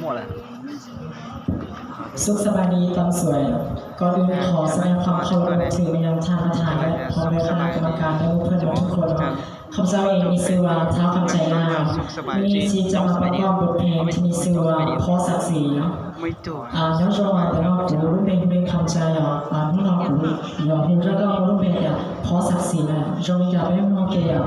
หมดเลยสุขสบายดีตอนสวยก่อนอื่นขอแสดงความเคารพถึงไปยังท่านประธานและพ่อแม่คณะกรรมการและเพื่อนทุกคนข้าพเจ้าเองมีชื่อว่าท้าวคำใจงามมีชีจะมาประกอบบทเพลงที่มีชื่อว่าเพราะศักดิ์ศรีย้อนจงมาแต่ว่ากูรู้เป็นคำใจนี่น้องกูยอมเห็นแล้วก็รู้เป็นเพราะศักดิ์ศรีนะจงอย่าไปมองเกลียด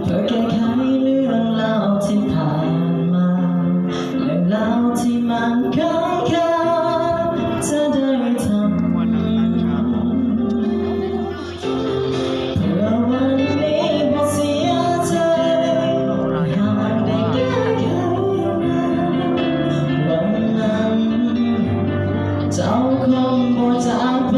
เพื่อแก้ไขเรื่องราวที่ผ่านมาเรื่องราวที่มันค้างคาจะได้ทำเพื่อวันนี้บ่เสียใจหากได้แก้ไขวันนั้นเจ้าคงบ่จากไป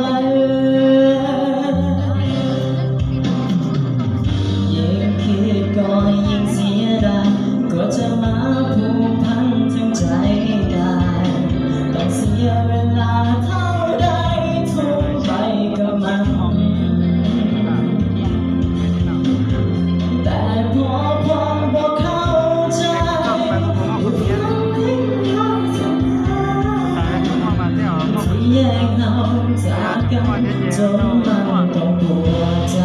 ก็ยิ่งเสียดายก็จะมาผูกพันถึงใจได้ต้องเสียเวลาเท่าใดทุ่มไปกับมันแต่พอความบอกเข้าใจที่แยกเราจากกันจนมันต้องปวดใจ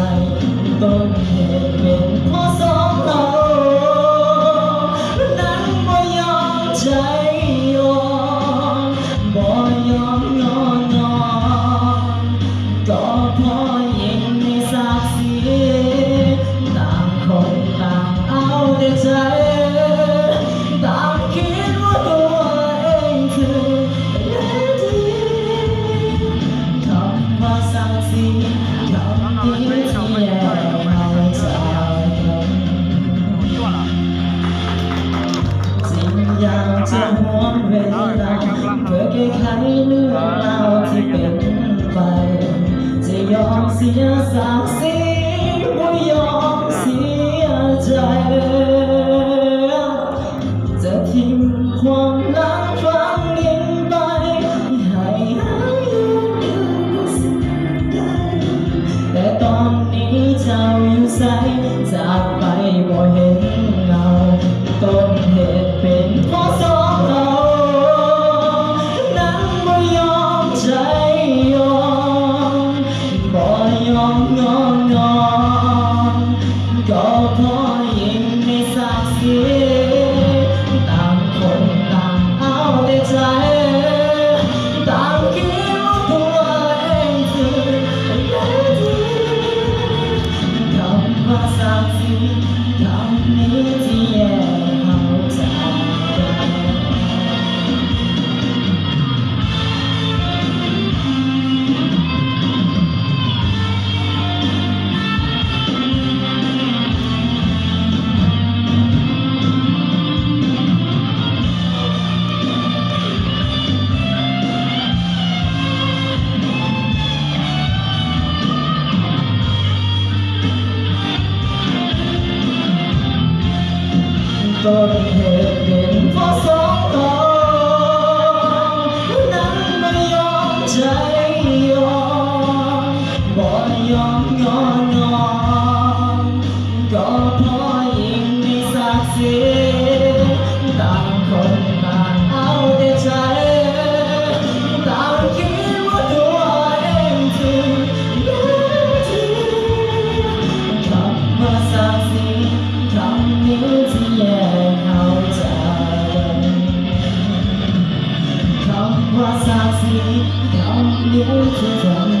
ต้นเหตุเป็นเพราะสองเรานั้นบ่ยอมใจยอมบ่ยอมงอนก็เพราะยิ่งในศักดิ์ศรีต่างคนต่างเอาแต่ใจต่างคิดว่าตัวเองคือเลิศดีคำว่าศักดิ์ศรีคำนี้ที่แย่อยากจะหวนเวลาเพื่อแก้ไขเรื่องราวที่เป็นไปจะยอมเสียศักดิ์ศรีไม่ยอมเสียใจจะทิ้งความรักฝังดินไปให้หายก็สิ้นได้แต่ตอนนี้เจ้าอยู่ไสจากไปบ่เห็นเงาต้นเหตุเป็นเพราะสองเรานั้นบ่ยอมใจยอมบ่ยอมงอนก็เพราะยิ่งในศักดิ์ศรีต่างคนต่างเอาแต่ใจต่างคิดว่าตัวเองคือเลิศดีคำว่าศักดิ์ศรีคำนี้ที่แย่ต้นเหตุเป็นเพราะสองเรานั้นไม่ยอมใจยอมบ่ยอมงอนก็เพราะยิ่งในศักดิ์ศรีต่างคนต่างเอาแต่ใจต่างคิดว่าตัวเองคือเลิศดีคำว่าศักดิ์ศรีคำนี้ที่แย่คำว่าศักดิ์ศรีคำนี้ที่ทำ